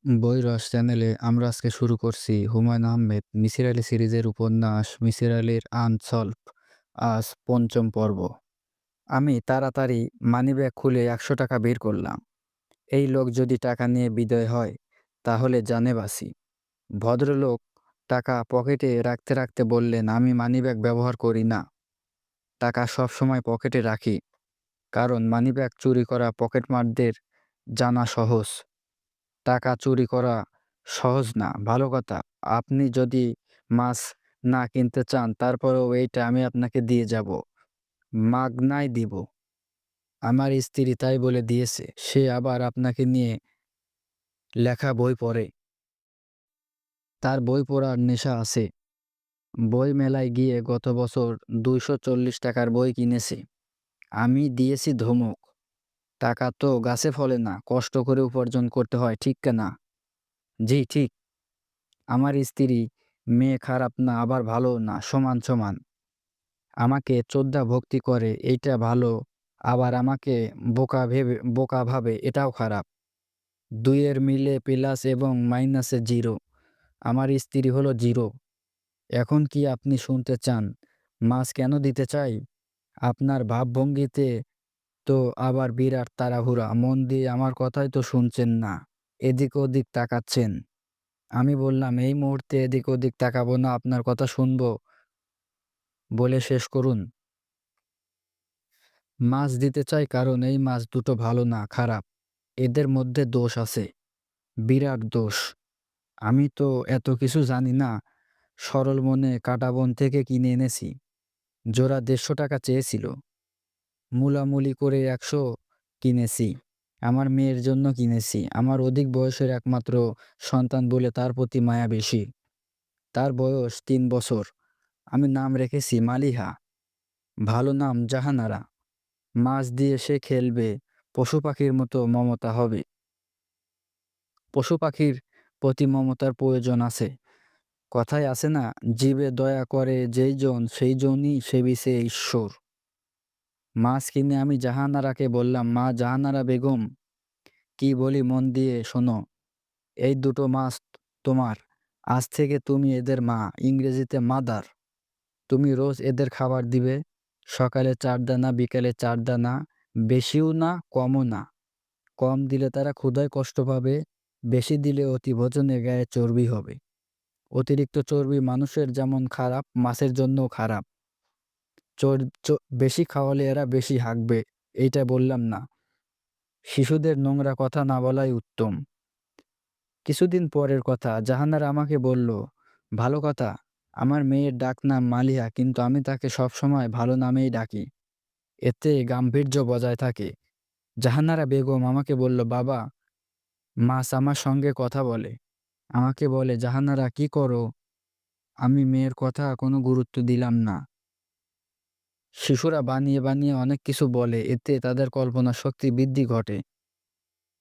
বই রস চ্যানেলে আমরা আজকে শুরু করছি হুমায়ুন আহমেদ মিসির আলী সিরিজের উপন্যাস মিসির আলীর আনসলভড আজ পঞ্চম পর্ব। আমি তাড়াতাড়ি মানিব্যাগ খুলে ১০০ টাকা বের করলাম। এই লোক যদি টাকা নিয়ে বিদায় হয় তাহলে জানে বাসি। ভদ্রলোক টাকা পকেটে রাখতে রাখতে বললেন, আমি মানিব্যাগ ব্যবহার করি না। টাকা সবসময় পকেটে রাখি, কারণ মানিব্যাগ চুরি করা পকেটমারদের জানা সহজ। টাকা চুরি করা সহজ না। ভালো কথা। আপনি যদি মাছ না কিনতে চান, তারপরেও এইটা আমি আপনাকে দিয়ে যাব। মাগনায় দিব। আমার স্ত্রী তাই বলে দিয়েছে। সে আবার আপনাকে নিয়ে লেখা বই পড়ে। তার বই পড়ার নেশা আছে। বই মেলায় গিয়ে গত বছর ২৪০ টাকার বই কিনেছে। আমি দিয়েছি ধমক, টাকা তো গাছে ফলে না, কষ্ট করে উপার্জন করতে হয়, ঠিক না? জি ঠিক। আমার স্ত্রী মেয়ে খারাপ না আবার ভালো না, সমান সমান। আমাকে চোদ্দা ভক্তি করে, এইটা ভালো। আবার আমাকে বোকা ভাবে, এটাও খারাপ। দুইয়ের মিলে প্লাস এবং মাইনাসে জিরো। আমার স্ত্রী হলো জিরো। এখন কি আপনি শুনতে চান মাছ কেন দিতে চাই? আপনার ভাবভঙ্গিতে তো আবার বিরাট তাড়াহুড়া। মন দিয়ে আমার কথাই তো শুনছেন না, এদিক ওদিক তাকাচ্ছেন। আমি বললাম, এই মুহূর্তে এদিক ওদিক তাকাবো না, আপনার কথা শুনবো। বলে শেষ করুন। মাছ দিতে চাই কারণ এই মাছ দুটো ভালো না, খারাপ। এদের মধ্যে দোষ আছে, বিরাট দোষ। আমি তো এত কিছু জানি না। সরল মনে কাঁটাবন থেকে কিনে এনেছি। জোড়া ১৫০ টাকা চেয়েছিল। মূলামূলি করে ১০০ কিনেছি। আমার মেয়ের জন্য কিনেছি। আমার অধিক বয়সের একমাত্র সন্তান বলে তার প্রতি মায়া বেশি। তার বয়স ৩ বছর। আমি নাম রেখেছি মালিহা। ভালো নাম, জাহানারা। মাছ দিয়ে সে খেলবে, পশু পাখির মতো মমতা হবে। পশু পাখির প্রতি মমতার প্রয়োজন আছে। কথায় আছে না, জীবে দয়া করে যেই জন সেই জনই সেবিছে ঈশ্বর। মাছ কিনে আমি জাহানারাকে বললাম, মা জাহানারা বেগম, কি বলি মন দিয়ে শোনো। এই দুটো মাছ তোমার। আজ থেকে তুমি এদের মা, ইংরেজিতে মাদার। তুমি রোজ এদের খাবার দিবে। সকালে ৪ দানা, বিকালে ৪ দানা। বেশিও না, কমও না। কম দিলে তারা ক্ষুধায় কষ্ট পাবে, বেশি দিলে অতিভোজনে গায়ে চর্বি হবে। অতিরিক্ত চর্বি মানুষের যেমন খারাপ, মাছের জন্যও খারাপ। বেশি খাওয়ালে এরা বেশি হাঁকবে। এইটা বললাম না? শিশুদের নোংরা কথা না বলাই উত্তম। কিছুদিন পরের কথা, জাহানারা আমাকে বলল, ভালো কথা, আমার মেয়ের ডাক নাম মালিহা, কিন্তু আমি তাকে সবসময় ভালো নামেই ডাকি। এতে গাম্ভীর্য বজায় থাকে। জাহানারা বেগম আমাকে বলল, বাবা, মাছ আমার সঙ্গে কথা বলে। আমাকে বলে, জাহানারা কি করো? আমি মেয়ের কথা কোনো গুরুত্ব দিলাম না। শিশুরা বানিয়ে বানিয়ে অনেক কিছু বলে, এতে তাদের কল্পনা শক্তি বৃদ্ধি ঘটে।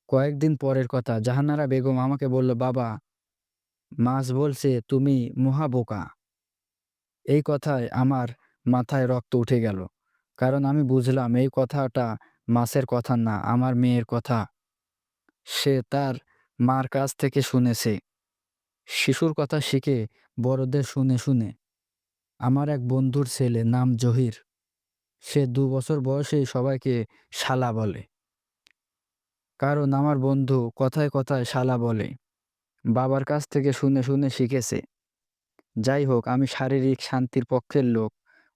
কয়েকদিন পরের কথা, জাহানারা বেগম আমাকে বলল, বাবা, মাছ বলছে তুমি মহা বোকা। এই কথায় আমার মাথায় রক্ত উঠে গেল। কারণ আমি বুঝলাম এই কথাটা মাছের কথা না, আমার মেয়ের কথা। সে তার মার কাছ থেকে শুনেছে। শিশুর কথা শিখে বড়দের শুনে শুনে। আমার এক বন্ধুর ছেলে, নাম জহির। সে ২ বছর বয়সেই সবাইকে শালা বলে। কারণ আমার বন্ধু কথায় কথায় শালা বলে। বাবার কাছ থেকে শুনে শুনে শিখেছে। যাই হোক, আমি শারীরিক শান্তির পক্ষের লোক।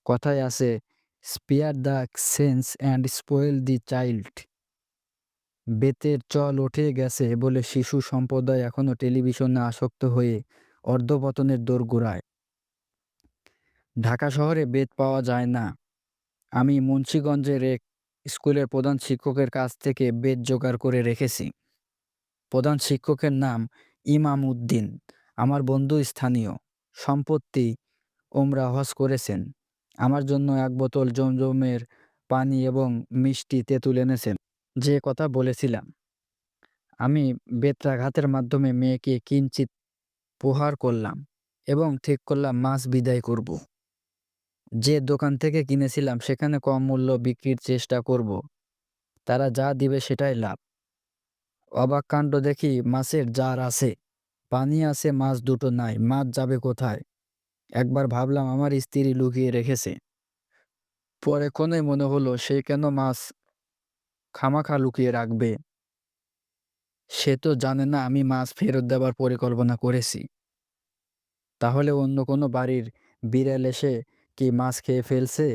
কথায় আছে, spare the sense and spoil the child. বেতের চল উঠে গেছে বলে শিশু সম্প্রদায় এখনো টেলিভিশনে আসক্ত হয়ে অর্ধপতনের দোরগোড়ায়। ঢাকা শহরে বেত পাওয়া যায় না। আমি মুন্সিগঞ্জের এক স্কুলের প্রধান শিক্ষকের কাছ থেকে বেত জোগাড় করে রেখেছি। প্রধান শিক্ষকের নাম ইমাম উদ্দিন। আমার বন্ধু, স্থানীয়। সম্প্রতি ওমরা হজ করেছেন। আমার জন্য ১ বোতল জমজমের পানি এবং মিষ্টি তেঁতুল এনেছেন। যে কথা বলেছিলাম, আমি বেত্রাঘাতের মাধ্যমে মেয়েকে কিঞ্চিৎ প্রহার করলাম এবং ঠিক করলাম মাছ বিদায় করব। যে দোকান থেকে কিনেছিলাম সেখানে কম মূল্য বিক্রির চেষ্টা করব। তারা যা দিবে সেটাই লাভ। অবাক কাণ্ড দেখি, মাছের জার আছে, পানি আছে, মাছ দুটো নাই। মাছ যাবে কোথায়? একবার ভাবলাম আমার স্ত্রী লুকিয়ে রেখেছে। পরে কোণে মনে হলো সে কেন মাছ খামাখা লুকিয়ে রাখবে? সে তো জানে না আমি মাছ ফেরত দেবার পরিকল্পনা করেছি। তাহলে অন্য কোনো বাড়ির বিড়াল এসে কি মাছ খেয়ে ফেলছে?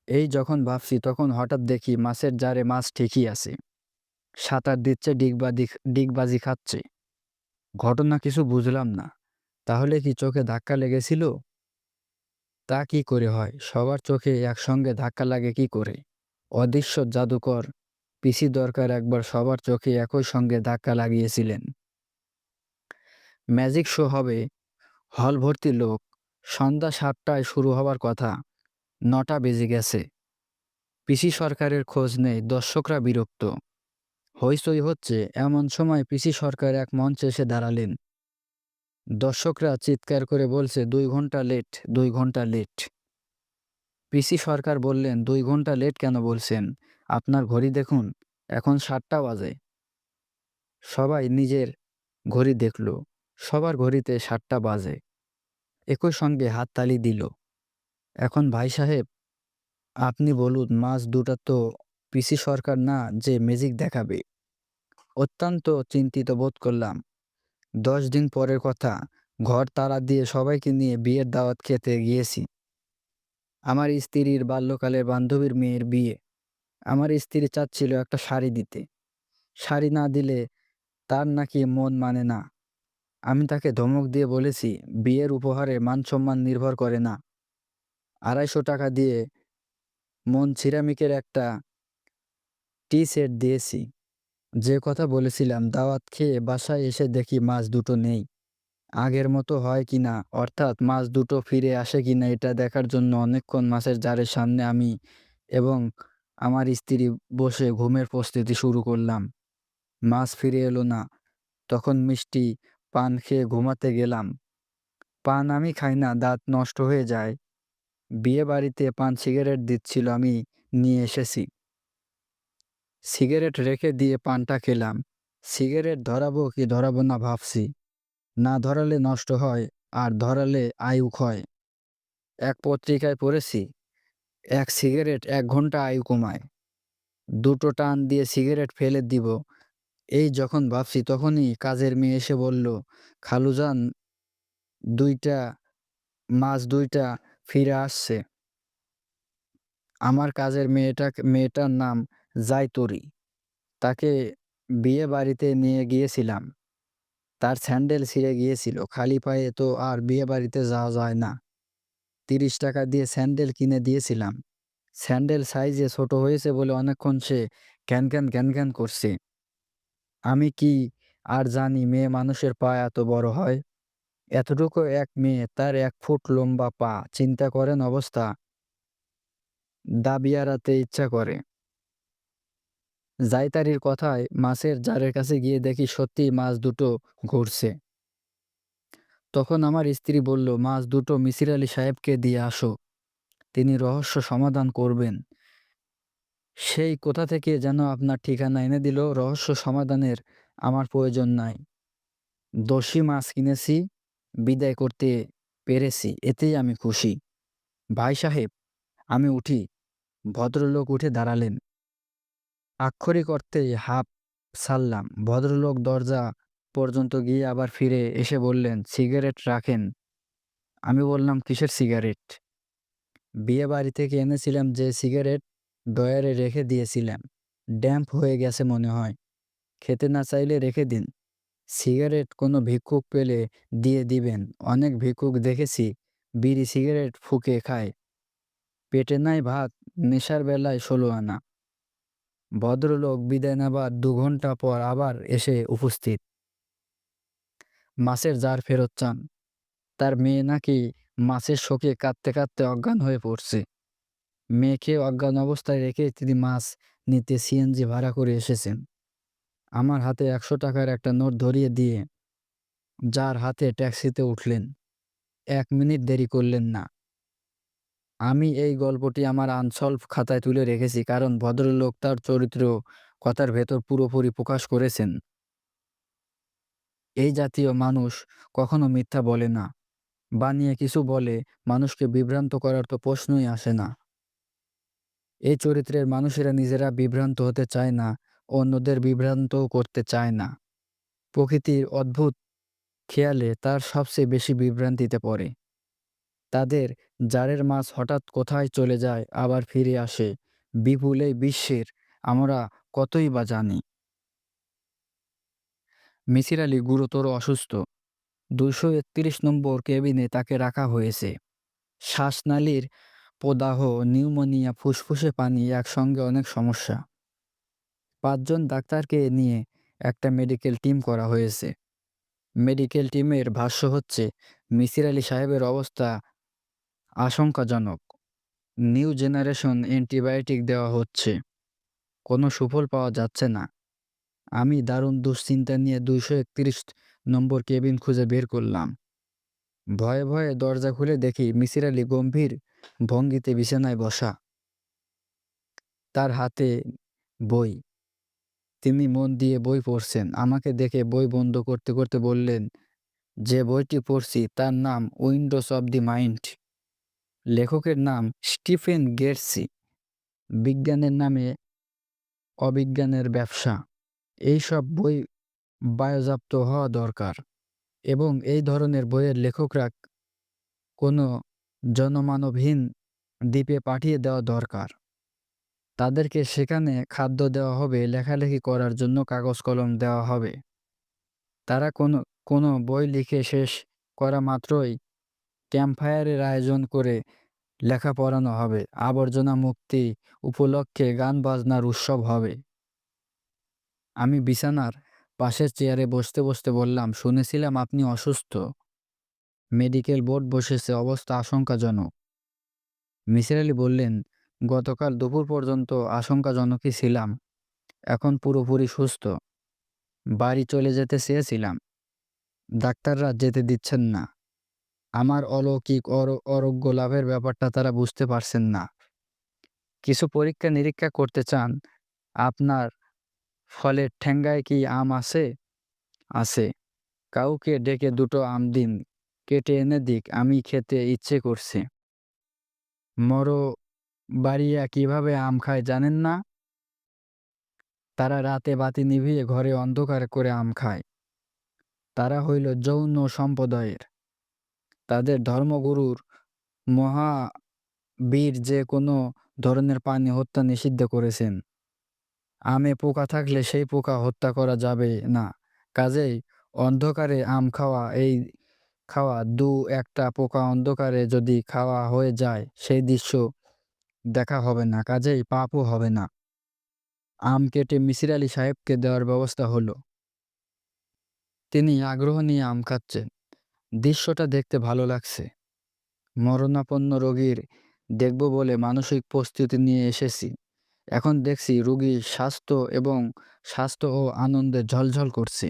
এই যখন ভাবছি তখন হঠাৎ দেখি মাছের জারে মাছ ঠিকই আছে। সাঁতার দিচ্ছে, ডিগবাজি খাচ্ছে। ঘটনা কিছু বুঝলাম না। তাহলে কি চোখে ধাক্কা লেগেছিল? তা কি করে হয়? সবার চোখে একসঙ্গে ধাক্কা লাগে কি করে? অদৃশ্য জাদুকর পিসি দরকার একবার সবার চোখে একই সঙ্গে ধাক্কা লাগিয়েছিলেন। ম্যাজিক শো হবে, হল ভর্তি লোক। সন্ধ্যা ৭টায় শুরু হবার কথা, ৯টা বেজে গেছে। পিসি সরকারের খোঁজ নেই, দর্শকরা বিরক্ত। হইচই হচ্ছে, এমন সময় পিসি সরকার এক মঞ্চে এসে দাঁড়ালেন। দর্শকরা চিৎকার করে বলছে, ২ ঘন্টা লেট, ২ ঘন্টা লেট। পিসি সরকার বললেন, ২ ঘন্টা লেট কেন বলছেন? আপনার ঘড়ি দেখুন, এখন ৭টা বাজে। সবাই নিজের ঘড়ি দেখল। সবার ঘড়িতে ৭টা বাজে। একই সঙ্গে হাততালি দিল। এখন ভাই সাহেব, আপনি বলুন, মাছ দুটা তো পিসি সরকার না যে ম্যাজিক দেখাবে। অত্যন্ত চিন্তিত বোধ করলাম। ১০ দিন পরের কথা, ঘর তালা দিয়ে সবাইকে নিয়ে বিয়ের দাওয়াত খেতে গিয়েছি। আমার স্ত্রীর বাল্যকালের বান্ধবীর মেয়ের বিয়ে। আমার স্ত্রী চাচ্ছিল একটা শাড়ি দিতে। শাড়ি না দিলে তার নাকি মন মানে না। আমি তাকে ধমক দিয়ে বলেছি, বিয়ের উপহারে মান-সম্মান নির্ভর করে না। ২৫০ টাকা দিয়ে মন সিরামিকের একটা টি সেট দিয়েছি। যে কথা বলেছিলাম, দাওয়াত খেয়ে বাসায় এসে দেখি মাছ দুটো নেই। আগের মতো হয় কিনা, অর্থাৎ মাছ দুটো ফিরে আসে কিনা এটা দেখার জন্য অনেকক্ষণ মাছের জারের সামনে আমি এবং আমার স্ত্রী বসে ঘুমের প্রস্তুতি শুরু করলাম। মাছ ফিরে এলো না। তখন মিষ্টি পান খেয়ে ঘুমাতে গেলাম। পান আমি খাই না, দাঁত নষ্ট হয়ে যায়। বিয়ে বাড়িতে পান সিগারেট দিচ্ছিল, আমি নিয়ে এসেছি। সিগারেট রেখে দিয়ে পানটা খেলাম। সিগারেট ধরাবো কি ধরাবো না ভাবছি। না ধরালে নষ্ট হয়, আর ধরালে আয়ু ক্ষয়। এক পত্রিকায় পড়েছি, এক সিগারেট ১ ঘন্টা আয়ু কমায়। দুটো টান দিয়ে সিগারেট ফেলে দিব। এই যখন ভাবছি তখনই কাজের মেয়ে এসে বলল, খালুজান, দুইটা মাছ দুইটা ফিরে আসছে। আমার কাজের মেয়েটার নাম জাইতরি। তাকে বিয়ে বাড়িতে নিয়ে গিয়েছিলাম। তার স্যান্ডেল ছিঁড়ে গিয়েছিল। খালি পায়ে তো আর বিয়ে বাড়িতে যাওয়া যায় না। ৩০ টাকা দিয়ে স্যান্ডেল কিনে দিয়েছিলাম। স্যান্ডেল সাইজে ছোট হয়েছে বলে অনেকক্ষণ সে ঘ্যানঘ্যান করছে। আমি কি আর জানি মেয়ে মানুষের পা এত বড় হয়? এতটুকু এক মেয়ে, তার ১ ফুট লম্বা পা। চিন্তা করেন অবস্থা। দাবি এড়াতে ইচ্ছা করে। জাইতারির কথায় মাছের জারের কাছে গিয়ে দেখি সত্যিই মাছ দুটো ঘুরছে। তখন আমার স্ত্রী বলল, মাছ দুটো মিসির আলি সাহেবকে দিয়ে আসো, তিনি রহস্য সমাধান করবেন। সেই কোথা থেকে যেন আপনার ঠিকানা এনে দিল। রহস্য সমাধানের আমার প্রয়োজন নাই। দোষী মাছ কিনেছি, বিদায় করতে পেরেছি, এতেই আমি খুশি। ভাই সাহেব, আমি উঠি। ভদ্রলোক উঠে দাঁড়ালেন। আক্ষরিক অর্থেই হাঁপ ছাড়লাম। ভদ্রলোক দরজা পর্যন্ত গিয়ে আবার ফিরে এসে বললেন, সিগারেট রাখেন। আমি বললাম, কিসের সিগারেট? বিয়ে বাড়ি থেকে এনেছিলাম যে সিগারেট, ড্রয়ারে রেখে দিয়েছিলাম। ড্যাম্প হয়ে গেছে মনে হয়। খেতে না চাইলে রেখে দিন। সিগারেট কোনো ভিক্ষুক পেলে দিয়ে দিবেন। অনেক ভিক্ষুক দেখেছি বিড়ি সিগারেট ফুঁকে খায়। পেটে নাই ভাত, নেশার বেলায় ১৬ আনা। ভদ্রলোক বিদায় নেবার ২ ঘন্টা পর আবার এসে উপস্থিত। মাছের জার ফেরত চান। তার মেয়ে নাকি মাছের শোকে কাঁদতে কাঁদতে অজ্ঞান হয়ে পড়ছে। মেয়েকে অজ্ঞান অবস্থায় রেখে তিনি মাছ নিতে সিএনজি ভাড়া করে এসেছেন। আমার হাতে ১০০ টাকার একটা নোট ধরিয়ে দিয়ে যার হাতে ট্যাক্সিতে উঠলেন। ১ মিনিট দেরি করলেন না। আমি এই গল্পটি আমার আনসলভড খাতায় তুলে রেখেছি, কারণ ভদ্রলোক, তার চরিত্র কথার ভেতর পুরোপুরি প্রকাশ করেছেন। এই জাতীয় মানুষ কখনো মিথ্যা বলে না। বানিয়ে কিছু বলে মানুষকে বিভ্রান্ত করার তো প্রশ্নই আসে না। এই চরিত্রের মানুষেরা নিজেরা বিভ্রান্ত হতে চায় না, অন্যদের বিভ্রান্তও করতে চায় না। প্রকৃতির অদ্ভুত খেয়ালে তার সবচেয়ে বেশি বিভ্রান্তিতে পড়ে। তাদের জারের মাছ হঠাৎ কোথায় চলে যায় আবার ফিরে আসে, বিপুল এই বিশ্বের আমরা কতই বা জানি। মিসির আলি গুরুতর অসুস্থ। ২৩১ নম্বর কেবিনে তাকে রাখা হয়েছে। শ্বাসনালীর প্রদাহ, নিউমোনিয়া, ফুসফুসে পানি, একসঙ্গে অনেক সমস্যা। ৫ জন ডাক্তারকে নিয়ে একটা মেডিকেল টিম করা হয়েছে। মেডিকেল টিমের ভাষ্য হচ্ছে, মিসির আলি সাহেবের অবস্থা আশঙ্কাজনক। নিউ জেনারেশন অ্যান্টিবায়োটিক দেওয়া হচ্ছে। কোনো সুফল পাওয়া যাচ্ছে না। আমি দারুণ দুশ্চিন্তা নিয়ে ২৩১ নম্বর কেবিন খুঁজে বের করলাম। ভয়ে ভয়ে দরজা খুলে দেখি মিসির আলি গম্ভীর ভঙ্গিতে বিছানায় বসা। তার হাতে বই। তিনি মন দিয়ে বই পড়ছেন। আমাকে দেখে বই বন্ধ করতে করতে বললেন, যে বইটি পড়ছি তার নাম উইন্ডোজ অব দি মাইন্ড। লেখকের নাম স্টিফেন গেটসি। বিজ্ঞানের নামে অবিজ্ঞানের ব্যবসা। এইসব বই বায়োজাপ্ত হওয়া দরকার এবং এই ধরনের বইয়ের লেখকরা কোনো জনমানবহীন দ্বীপে পাঠিয়ে দেওয়া দরকার। তাদেরকে সেখানে খাদ্য দেওয়া হবে, লেখালেখি করার জন্য কাগজ কলম দেওয়া হবে। তারা কোনো বই লিখে শেষ করা মাত্রই ক্যাম্পফায়ারের আয়োজন করে লেখা পড়ানো হবে। আবর্জনা মুক্তি উপলক্ষে গান বাজনার উৎসব হবে। আমি বিছানার পাশের চেয়ারে বসতে বসতে বললাম, শুনেছিলাম আপনি অসুস্থ। মেডিকেল বোর্ড বসেছে, অবস্থা আশঙ্কাজনক। মিসির আলি বললেন, গতকাল দুপুর পর্যন্ত আশঙ্কাজনকই ছিলাম, এখন পুরোপুরি সুস্থ। বাড়ি চলে যেতে চেয়েছিলাম, ডাক্তাররা যেতে দিচ্ছেন না। আমার অলৌকিক আরোগ্য লাভের ব্যাপারটা তারা বুঝতে পারছেন না। কিছু পরীক্ষা নিরীক্ষা করতে চান। আপনার ফলের ঠেঙ্গায় কি আম আছে? আছে। কাউকে ডেকে দুটো আম দিন, কেটে এনে দিক, আমি খেতে ইচ্ছে করছে। বাড়িয়া কিভাবে আম খায় জানেন না? তারা রাতে বাতি নিভিয়ে ঘরে অন্ধকার করে আম খায়। তারা হইল যৌন সম্প্রদায়ের। তাদের ধর্মগুরুর মহাবীর যে কোনো ধরনের প্রাণী হত্যা নিষিদ্ধ করেছেন। আমে পোকা থাকলে সেই পোকা হত্যা করা যাবে না। কাজেই অন্ধকারে আম খাওয়া, এই খাওয়া একটা পোকা অন্ধকারে যদি খাওয়া হয়ে যায়, সেই দৃশ্য দেখা হবে না, কাজেই পাপও হবে না। আম কেটে মিসির আলি সাহেবকে দেওয়ার ব্যবস্থা হলো। তিনি আগ্রহ নিয়ে আম খাচ্ছেন। দৃশ্যটা দেখতে ভালো লাগছে। মরণাপন্ন রোগীর দেখব বলে মানসিক প্রস্তুতি নিয়ে এসেছি। এখন দেখছি রোগীর স্বাস্থ্য ও আনন্দে ঝলঝল করছে।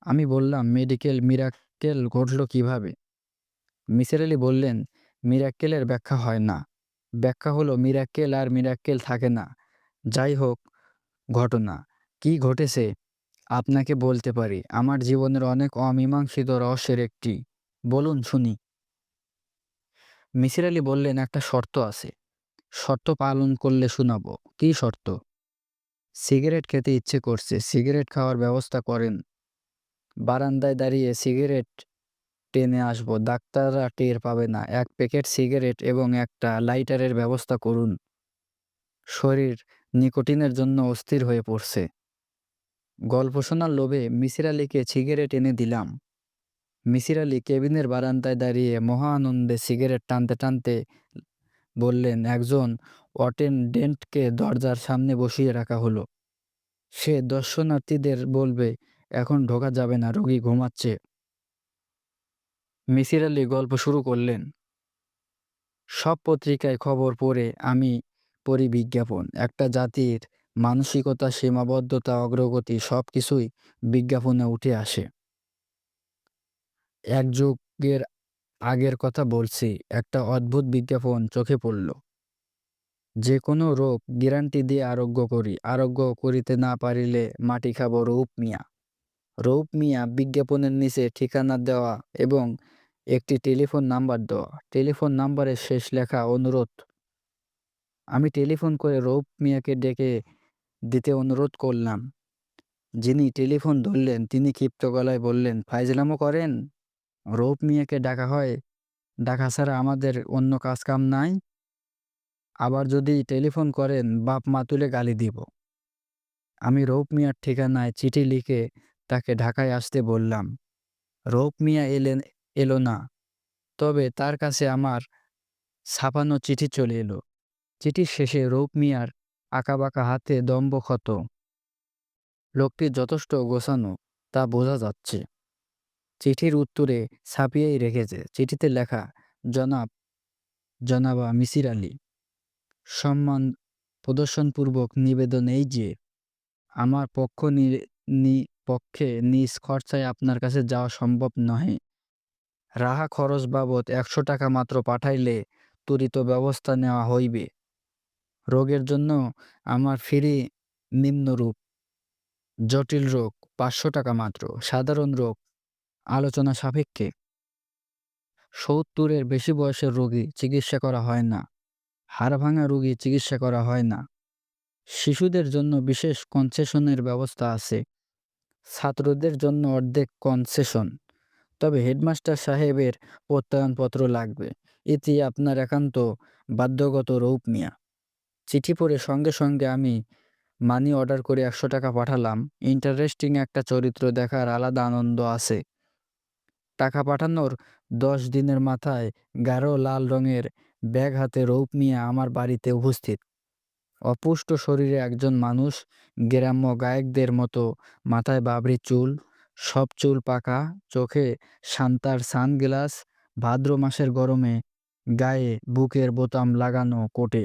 আমি বললাম, মেডিকেল মিরাক্কেল ঘটল কিভাবে? মিসির আলি বললেন, মিরাক্কেলের ব্যাখ্যা হয় না। ব্যাখ্যা হলো মিরাক্কেল আর মিরাক্কেল থাকে না। যাই হোক, ঘটনা কি ঘটেছে আপনাকে বলতে পারি। আমার জীবনের অনেক অমীমাংসিত রহস্যের একটি। বলুন শুনি। মিসির আলি বললেন, একটা শর্ত আছে। শর্ত পালন করলে শোনাবো। কী শর্ত? সিগারেট খেতে ইচ্ছে করছে, সিগারেট খাওয়ার ব্যবস্থা করেন। বারান্দায় দাঁড়িয়ে সিগারেট টেনে আসবো, ডাক্তাররা টের পাবে না। ১ প্যাকেট সিগারেট এবং একটা লাইটারের ব্যবস্থা করুন। শরীর নিকোটিনের জন্য অস্থির হয়ে পড়ছে। গল্প শোনার লোভে মিসির আলিকে সিগারেট এনে দিলাম। মিসির আলি কেবিনের বারান্দায় দাঁড়িয়ে মহা আনন্দে সিগারেট টানতে টানতে বললেন, একজন অটেনডেন্টকে দরজার সামনে বসিয়ে রাখা হলো। সে দর্শনার্থীদের বলবে, এখন ঢোকা যাবে না, রোগী ঘুমাচ্ছে। মিসির আলি গল্প শুরু করলেন। সব পত্রিকায় খবর পড়ে আমি পড়ি বিজ্ঞাপন। একটা জাতির মানসিকতা, সীমাবদ্ধতা, অগ্রগতি সবকিছুই বিজ্ঞাপনে উঠে আসে। এক যুগের আগের কথা বলছি, একটা অদ্ভুত বিজ্ঞাপন চোখে পড়ল। যে কোনো রোগ গ্যারান্টি দিয়ে আরোগ্য করি, আরোগ্য করিতে না পারিলে মাটি খাবো রৌপ মিয়া। রৌপ মিয়া বিজ্ঞাপনের নিচে ঠিকানা দেওয়া এবং একটি টেলিফোন নাম্বার দেওয়া। টেলিফোন নাম্বারের শেষ লেখা অনুরোধ। আমি টেলিফোন করে রৌপ মিয়াকে ডেকে দিতে অনুরোধ করলাম। যিনি টেলিফোন ধরলেন তিনি ক্ষিপ্ত গলায় বললেন, "ফাইজলামো করেন? রৌপ মিয়াকে ডাকা হয়, ডাকা ছাড়া আমাদের অন্য কাজ কাম নাই? আবার যদি টেলিফোন করেন বাপ মা তুলে গালি দিব।" আমি রৌপ মিয়ার ঠিকানায় চিঠি লিখে তাকে ঢাকায় আসতে বললাম। রৌপ মিয়া এলো না, তবে তার কাছে আমার ছাপানো চিঠি চলে এলো। চিঠির শেষে রৌপ মিয়ার আঁকাবাঁকা হাতে দম্ভক্ষত। লোকটি যথেষ্ট গোছানো তা বোঝা যাচ্ছে। চিঠির উত্তরে ছাপিয়েই রেখেছে। চিঠিতে লেখা, জনাব, জনাবা মিসির আলী, সম্মান প্রদর্শনপূর্বক নিবেদন এই যে, আমার পক্ষে নিজ খরচায় আপনার কাছে যাওয়া সম্ভব নহে। রাহা খরচ বাবদ ১০০ টাকা মাত্র পাঠাইলে ত্বরিত ব্যবস্থা নেওয়া হইবে। রোগের জন্য আমার ফিরি নিম্নরূপ: জটিল রোগ ৫০০ টাকা মাত্র, সাধারণ রোগ আলোচনা সাপেক্ষে। ৭০-এর বেশি বয়সের রোগী চিকিৎসা করা হয় না। হাড়ভাঙা রোগী চিকিৎসা করা হয় না। শিশুদের জন্য বিশেষ কনসেশনের ব্যবস্থা আছে। ছাত্রদের জন্য অর্ধেক কনসেশন। তবে হেডমাস্টার সাহেবের প্রত্যয়নপত্র লাগবে। ইতি আপনার একান্ত বাধ্যগত রৌপ মিয়া। চিঠি পড়ে সঙ্গে সঙ্গে আমি মানি অর্ডার করে ১০০ টাকা পাঠালাম। ইন্টারেস্টিং একটা চরিত্র দেখার আলাদা আনন্দ আছে। টাকা পাঠানোর ১০ দিনের মাথায় গাঢ় লাল রঙের ব্যাগ হাতে রৌপ মিয়া আমার বাড়িতে উপস্থিত। অপুষ্ট শরীরে একজন মানুষ, গ্রাম্য গায়কদের মতো মাথায় বাবরি চুল, সব চুল পাকা, চোখে সান্তার সানগ্লাস, ভাদ্র মাসের গরমে গায়ে বুকের বোতাম লাগানো কোটে।